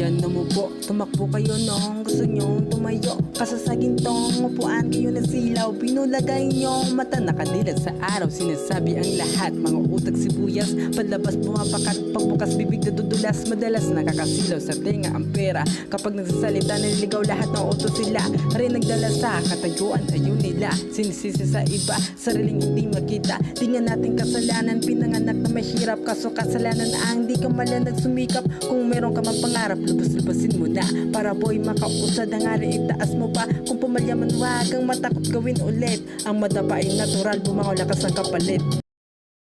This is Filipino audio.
Yan umupo, tumakbo kayo noong gusto nyong tumayo. Kasasaging tong upuan kayo na silaw. Pinulagay nyong mata nakadilat sa araw. Sinasabi ang lahat, mga utak sibuyas. Palabas bumapakat, pagbukas bibig na dudulas. Madalas nakakasilaw sa tenga ang pera. Kapag nagsasalita naliligaw lahat ng utos sila. Rin nagdala sa katayuan ayun nila. Sinisisi sa iba, sariling hindi makita. Di nga natin kasalanan, pinanganak na mahirap. Kaso kasalanan ang di ka malanag sumikap. Kung meron ka mang pangarap, lubos-lubosin mo na. Para boy makausad ang ari, itaas mo pa. Kung pumalyaman, wag kang matakot gawin ulit. Ang madapa ay natural, bumango lakas ang kapalit.